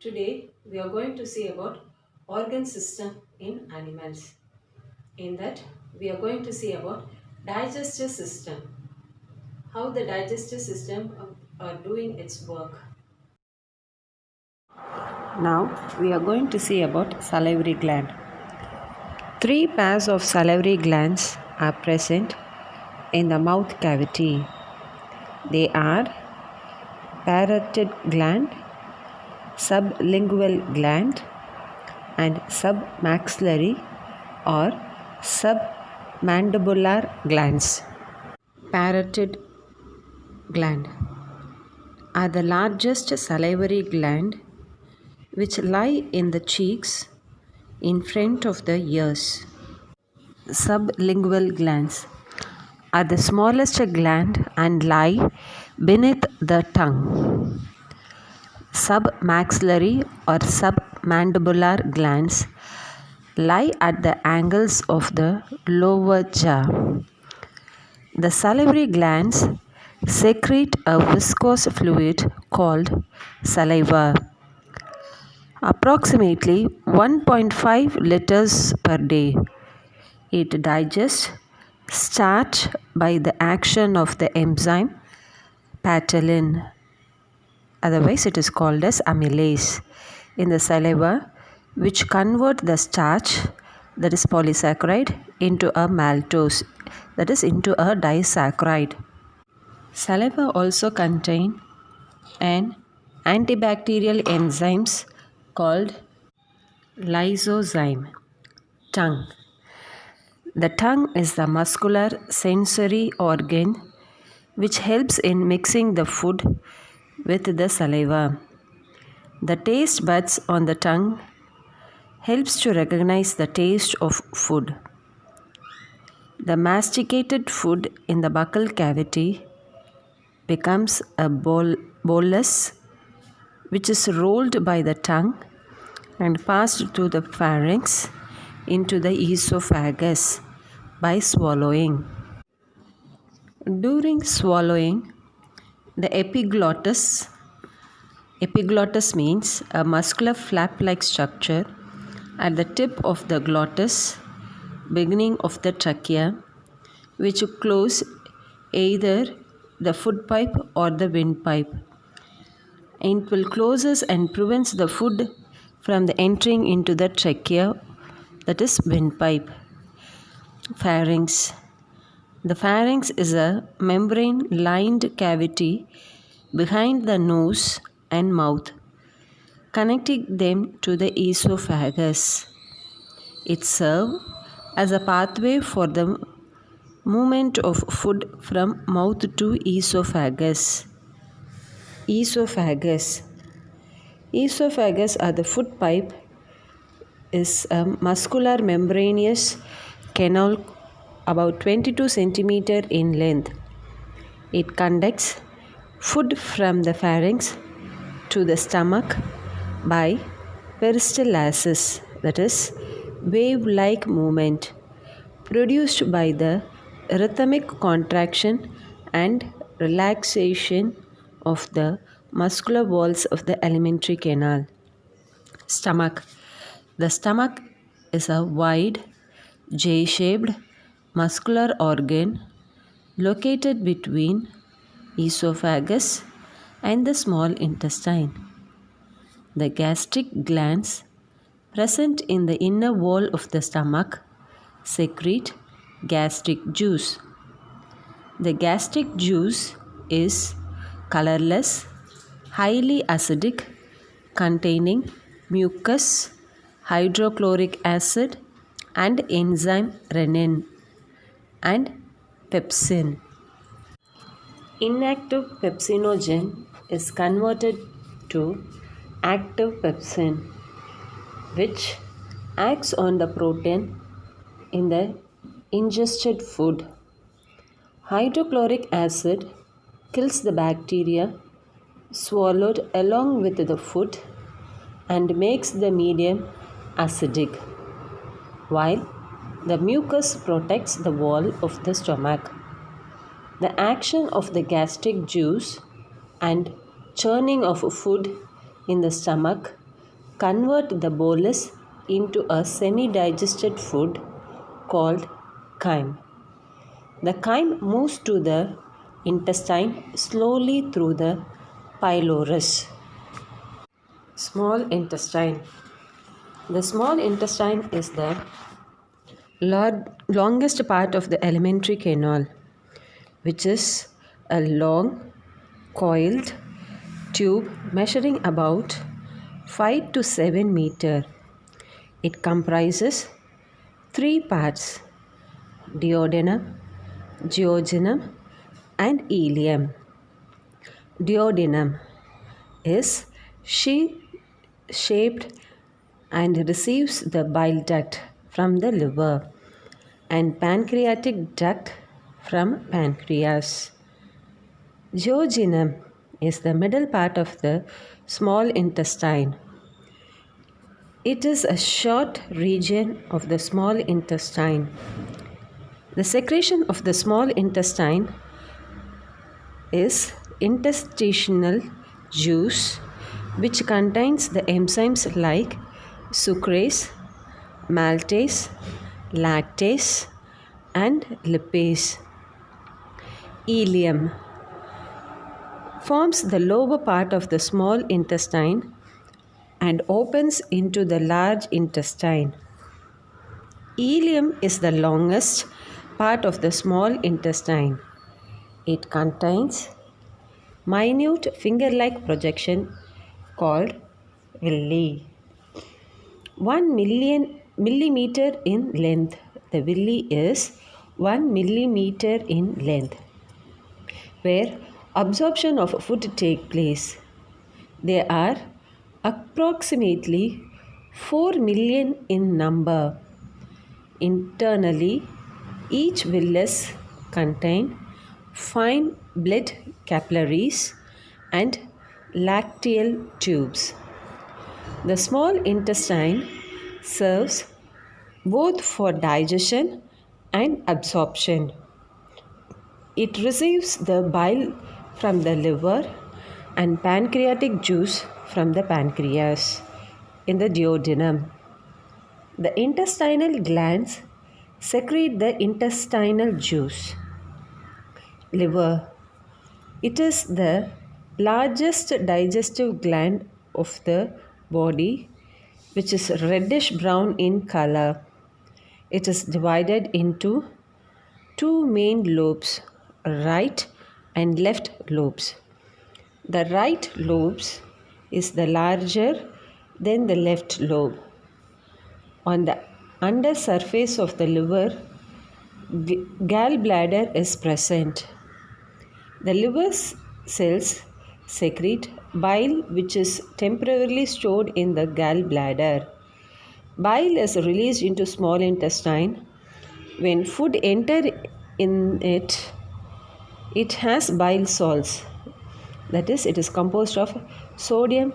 Today we are going to see about organ system in animals. In that we are going to see about digestive system, how the digestive system are doing its work. Now we are going to see about salivary gland. Three pairs of salivary glands are present in the mouth cavity. They are parotid gland, sublingual gland and submaxillary or submandibular glands. Parotid gland are the largest salivary gland which lie in the cheeks in front of the ears. Sublingual glands are the smallest gland and lie beneath the tongue. Submaxillary or submandibular glands lie at the angles of the lower jaw. The salivary glands secrete a viscous fluid called saliva, approximately 1.5 liters per day. It digests starch by the action of the enzyme patelin, otherwise it is called as amylase, in the saliva, which convert the starch, that is polysaccharide, into a maltose, that is into a disaccharide. Saliva also contain an antibacterial enzymes called lysozyme. Tongue. The tongue is the muscular sensory organ which helps in mixing the food with the saliva. The taste buds on the tongue helps to recognize the taste of food. The masticated food in the buccal cavity becomes a bolus which is rolled by the tongue and passed through the pharynx into the esophagus by swallowing. During swallowing, the epiglottis means a muscular flap-like structure at the tip of the glottis, beginning of the trachea, which close either the food pipe or the windpipe. It will closes and prevents the food from the entering into the trachea, that is windpipe. Pharynx. The pharynx is a membrane-lined cavity behind the nose and mouth, connecting them to the esophagus. It serves as a pathway for the movement of food from mouth to esophagus. Esophagus. Esophagus or the food pipe is a muscular membranous canal about 22 cm in length. It conducts food from the pharynx to the stomach by peristalsis, that is wave-like movement produced by the rhythmic contraction and relaxation of the muscular walls of the alimentary canal. Stomach. The stomach is a wide, J-shaped muscular organ located between esophagus and the small intestine. The gastric glands present in the inner wall of the stomach secrete gastric juice. The gastric juice is colorless, highly acidic, containing mucus, hydrochloric acid and enzyme renin and pepsin. Inactive pepsinogen is converted to active pepsin, which acts on the protein in the ingested food. Hydrochloric acid kills the bacteria swallowed along with the food and makes the medium acidic, while the mucus protects the wall of the stomach. The action of the gastric juice and churning of food in the stomach convert the bolus into a semi-digested food called chyme. The chyme moves to the intestine slowly through the pylorus. Small intestine. The small intestine is the longest part of the alimentary canal, which is a long, coiled tube measuring about 5 to 7 meters. It comprises 3 parts: duodenum, jejunum, and ileum. Duodenum is shaped and receives the bile duct from the liver and pancreatic duct from pancreas. Jejunum is the middle part of the small intestine. It is a short region of the small intestine. The secretion of the small intestine is interstitial juice, which contains the enzymes like sucrase, maltase, lactase, and lipase. Ileum forms the lower part of the small intestine and opens into the large intestine. Ileum is the longest part of the small intestine. It contains minute finger-like projection called villi. 1 millimeter in length. The villi is 1 millimeter in length, where absorption of food takes place. There are approximately 4 million in number. Internally, each villus contains fine blood capillaries and lacteal tubes. The small intestine serves both for digestion and absorption. It receives the bile from the liver and pancreatic juice from the pancreas in the duodenum. The intestinal glands secrete the intestinal juice. Liver. It is the largest digestive gland of the body, which is reddish brown in color. It is divided into 2 main lobes, right and left lobes. The right lobes is the larger than the left lobe. On the under surface of the liver, gallbladder is present. The liver cells secrete bile, which is temporarily stored in the gallbladder. Bile is released into small intestine. When food enters in it, it has bile salts. That is, it is composed of sodium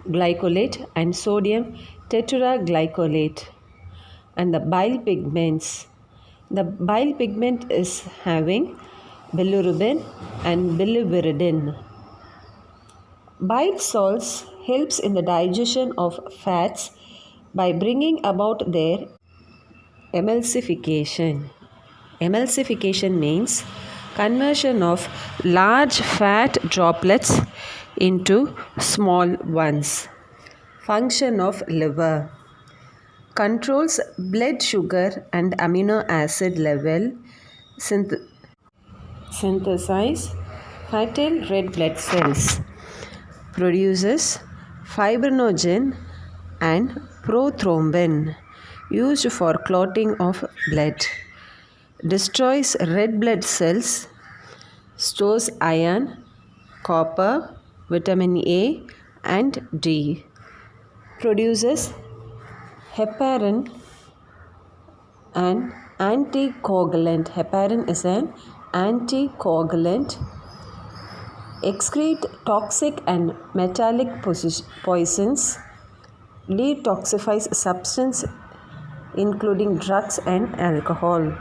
glycolate and sodium tetraglycolate and the bile pigments. The bile pigment is having bilirubin and biliverdin. Bile salts helps in the digestion of fats by bringing about their emulsification. Emulsification means conversion of large fat droplets into small ones. Function of liver: controls blood sugar and amino acid level, synthesize fatal red blood cells, produces fibrinogen and prothrombin used for clotting of blood, destroys red blood cells, stores iron, copper, vitamin A and D, produces heparin, an anticoagulant. Heparin is an anticoagulant, excrete toxic and metallic poisons, detoxifies substance including drugs and alcohol.